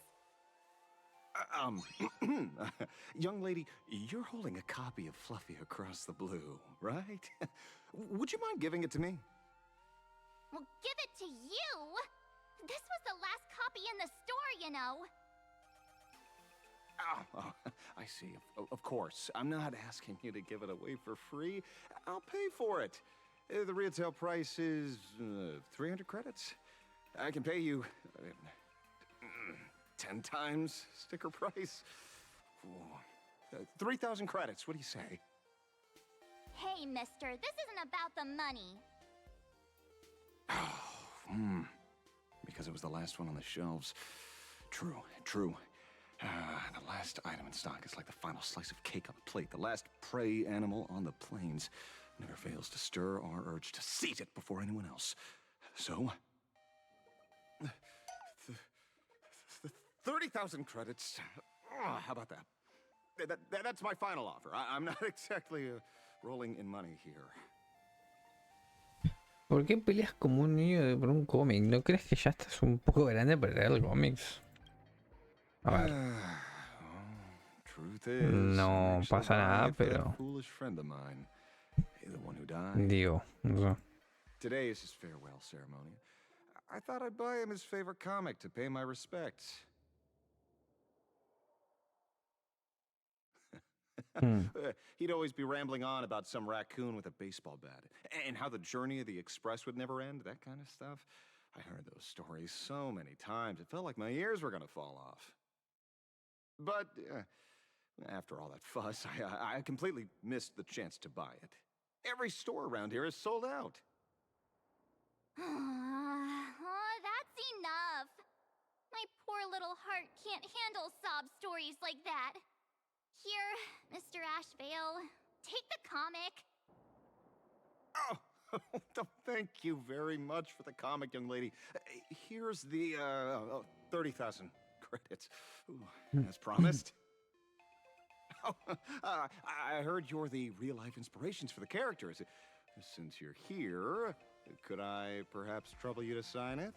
Young lady, you're holding a copy of Fluffy Across the Blue, right? Would you mind giving it to me? Well, give it to you! This was the last copy in the store, you know. Oh, I see. Of course. I'm not asking you to give it away for free. I'll pay for it. The retail price is 300 credits. I can pay you 10 times sticker price. 3,000 credits. What do you say? Hey, mister, this isn't about the money. Because it was the last one on the shelves. True, true. The last item in stock is like the final slice of cake on the plate. The last prey animal on the plains never fails to stir our urge to seize it before anyone else. So, 30,000 credits. How about that? That's my final offer. I'm not exactly rolling in money here. ¿Por qué peleas como un niño por un cómic? ¿No crees que ya estás un poco grande para leer cómics? A ver. No pasa nada, pero... Digo, no sé. Today is his farewell ceremony. I thought I'd buy him his favorite comic to pay my respects. He'd always be rambling on about some raccoon with a baseball bat, and how the journey of the express would never end, that kind of stuff. I heard those stories so many times, it felt like my ears were gonna fall off. But after all that fuss, I completely missed the chance to buy it. Every store around here is sold out. Oh, that's enough. My poor little heart can't handle sob stories like that. Here, Mr. Ashveil, take the comic. Oh, thank you very much for the comic, young lady. Here's the 30,000 credits. Ooh, as promised. I heard you're the real-life inspirations for the characters. Since you're here, could I perhaps trouble you to sign it?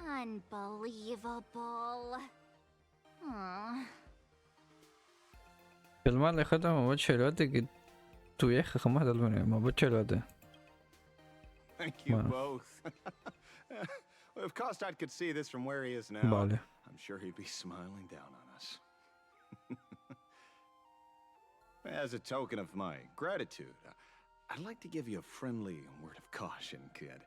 Unbelievable. Aw. El más lejota mapocherote que tu vieja jamás te alguna mapocherote. Thank you both. If Kostad could see this from where he is now, Vale. I'm sure he'd be smiling down on us. As a token of my gratitude, I'd like to give you a friendly word of caution, kid.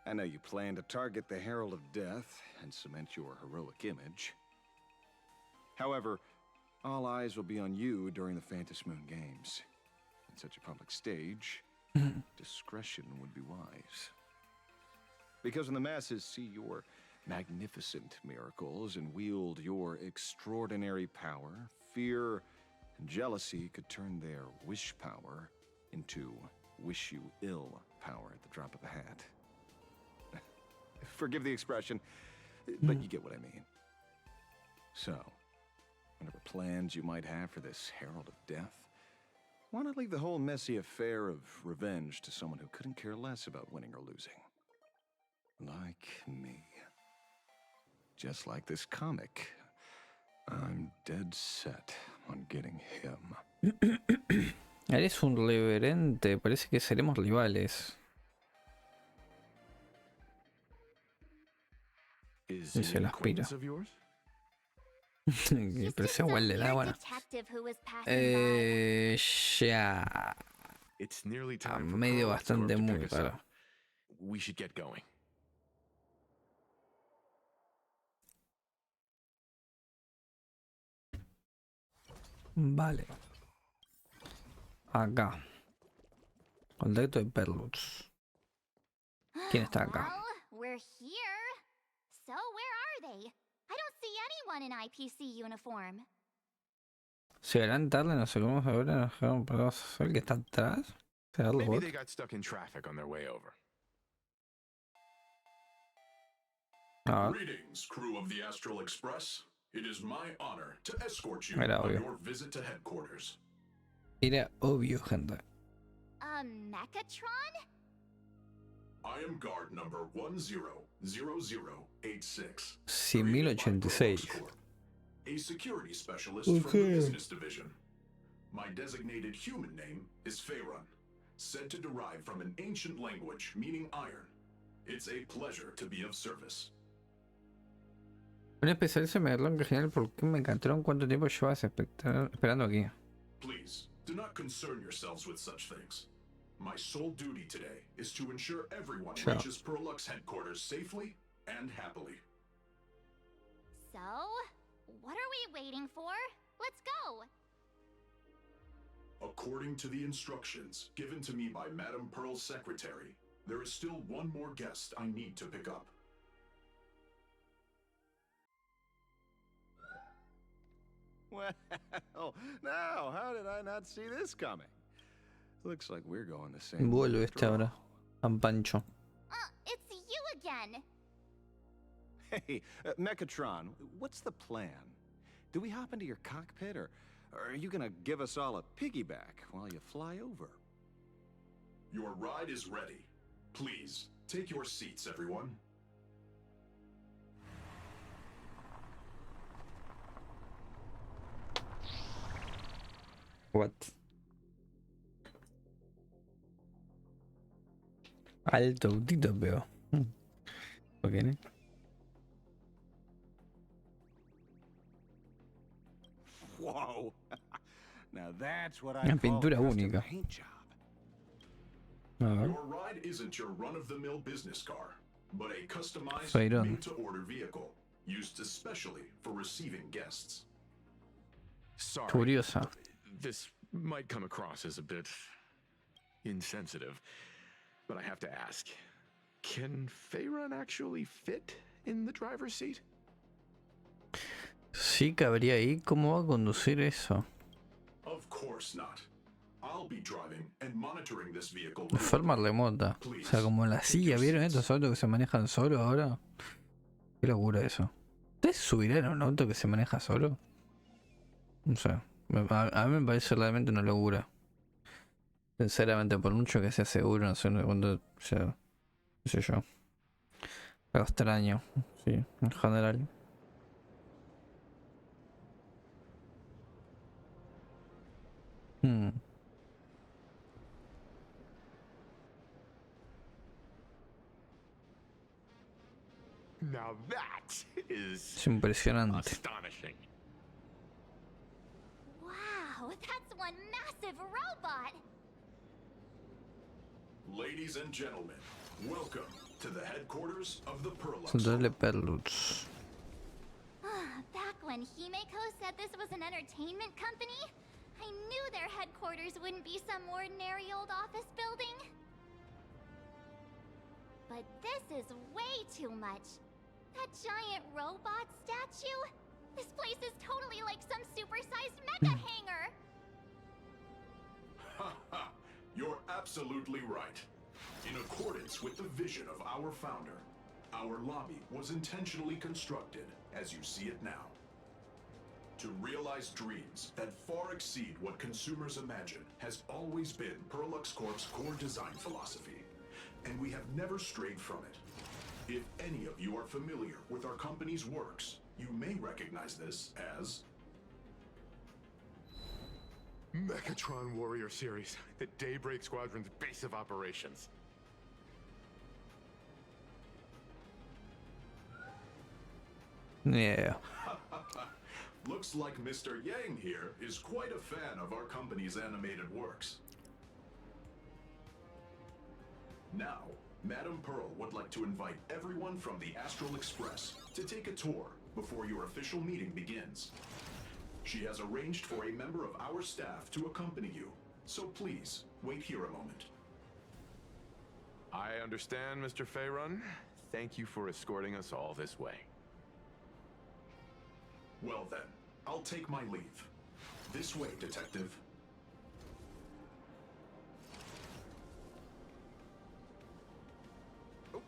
I know you plan to target the Herald of Death and cement your heroic image. However, all eyes will be on you during the Phantom Moon Games. On such a public stage, discretion would be wise. Because when the masses see your magnificent miracles and wield your extraordinary power, fear and jealousy could turn their wish power into wish you ill power at the drop of a hat. Forgive the expression, but you get what I mean. So, whatever plans you might have for this Herald of Death, why not leave the whole messy affair of revenge to someone who couldn't care less about winning or losing? Like me. just like this comic. I'm dead set on getting him. Eres un reverente, parece que seremos rivales. Y se la aspira. Pero ese igual le da, bueno. Ya. A medio bastante muy claro. Vale. Acá. Contacto de Perlutz. ¿Quién está acá? Well, we're here. So where are they? I don't see anyone in IPC uniform. ¿Llegarán tarde? No sé cómo saber. ¿Podemos saber que está atrás? ¿Será el Maybe bot? they got stuck in traffic on their way over. Greetings, crew of the Astral Express. It is my honor to escort you Era on obvio. your visit to headquarters. Era obvio, gente. Mechatron? I am guard number 100086. 1086. A security specialist from the business division. My designated human name is Faerun, said to derive from an ancient language meaning iron. It's a pleasure to be of service. Un especial se me que genial porque me encantaron cuánto tiempo llevas esperando aquí. Please, do not concern yourselves with such things. My sole duty today is to ensure everyone reaches Perlux headquarters safely and happily. So, what are we waiting for? Let's go! According to the instructions given to me by Madame Pearl's secretary, there is still one more guest I need to pick up. Well, now, how did I not see this coming? Looks like we're going the same. Vuelve este ahora. San Pancho. It's you again! Hey, Mechatron, what's the plan? Do we hop into your cockpit, or are you gonna give us all a piggyback while you fly over? Your ride is ready. Please, take your seats, everyone. What? Alto autito veo. ¿Por qué no? Whoa! Now that's what I Una call pintura a custom única. paint job. A ver. Your ride isn't your run-of-the-mill business car, but a customized, Faerun. made-to-order vehicle used especially for receiving guests. Sorry. Curiosa. This might come across as a bit insensitive, but I have to ask. Can Faerun actually fit in the driver's seat? Sí cabría ahí. ¿Cómo va a conducir eso? Of course not. I'll be driving and monitoring this vehicle. De forma remota. O sea, como en la silla. ¿Vieron estos autos que se manejan solo ahora? Qué locura eso. ¿Ustedes subirán a un auto que se maneja solo? No sé. A mí me parece realmente una locura. Sinceramente, por mucho que sea seguro, no sé cuándo. O sea, qué sé yo. Algo extraño. Sí, en general. Now that is Es impresionante. astonishing. Wow, that's one massive robot! Ladies and gentlemen, welcome to the headquarters of the Perlux. Central de Perlutz. Back when Himeko said this was an entertainment company, I knew their headquarters wouldn't be some ordinary old office building. But this is way too much. That giant robot statue? This place is totally like some supersized mega hangar! Ha ha! You're absolutely right. In accordance with the vision of our founder, our lobby was intentionally constructed as you see it now. To realize dreams that far exceed what consumers imagine has always been Perlux Corp's core design philosophy, and we have never strayed from it. If any of you are familiar with our company's works, you may recognize this as Mechatron Warrior Series, the Daybreak Squadron's base of operations. Yeah. Looks like Mr. Yang here is quite a fan of our company's animated works. Now, Madame Pearl would like to invite everyone from the Astral Express to take a tour before your official meeting begins. She has arranged for a member of our staff to accompany you, so please, wait here a moment. I understand, Mr. Faerun. Thank you for escorting us all this way. Well then, I'll take my leave. This way, Detective. Oh.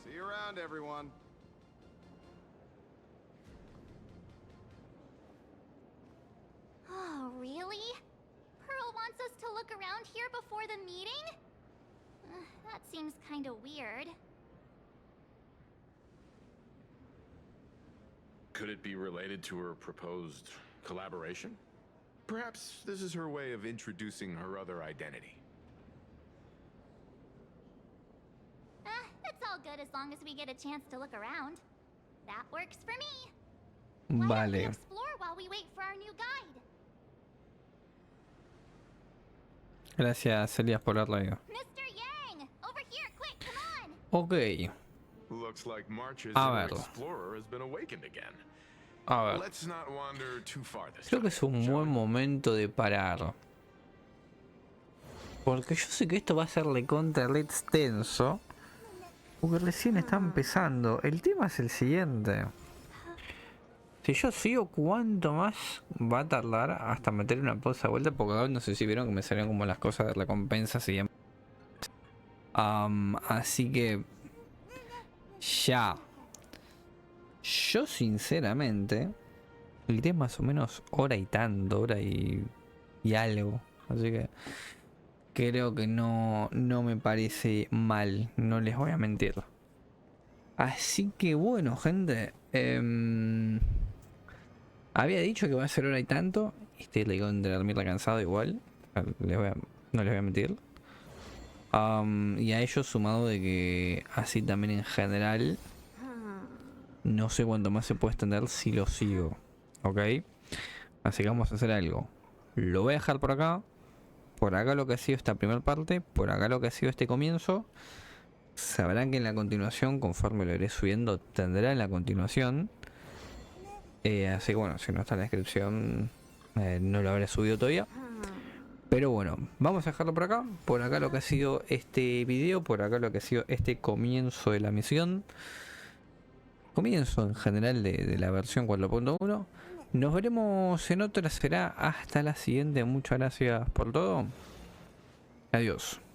See you around, everyone. Oh, really? Pearl wants us to look around here before the meeting? That seems kinda weird. Could it be related to her proposed collaboration? Perhaps this is her way of introducing her other identity. It's all good as long as we get a chance to look around. That works for me. Why don't we Vale. explore while we wait for our new guide? Gracias, Elias, por darla ahí. Mr. Yang, over here, quick, come on. Ok. Looks like March's A inner ver. explorer has been awakened again. A ver. Let's not wander too far this Creo que time, es un shall buen we? momento de parar. Porque yo sé que esto va a ser recontra re extenso. Porque recién está empezando. El tema es el siguiente. Si yo sigo, ¿cuánto más va a tardar hasta meter una pausa de vuelta? Porque ahora no sé si vieron que me salieron como las cosas de recompensas y demás. Así que... ya. Yo sinceramente... iré más o menos hora y tanto, hora y algo. Así que... creo que no me parece mal. No les voy a mentir. Así que bueno, gente... había dicho que va a ser hora y tanto. Estoy de dormir cansado igual. No les voy a mentir. Y a ello sumado de que así también en general no sé cuánto más se puede extender si lo sigo. Ok. Así que vamos a hacer algo. Lo voy a dejar por acá. Por acá lo que ha sido esta primera parte. Por acá lo que ha sido este comienzo. Sabrán que en la continuación, conforme lo iré subiendo, tendrá en la continuación. Así que bueno, si no está en la descripción, no lo habré subido todavía. Pero bueno, vamos a dejarlo por acá. Por acá lo que ha sido este video. Por acá lo que ha sido este comienzo de la misión. Comienzo en general de la versión 4.1. Nos veremos en otra. Será hasta la siguiente. Muchas gracias por todo. Adiós.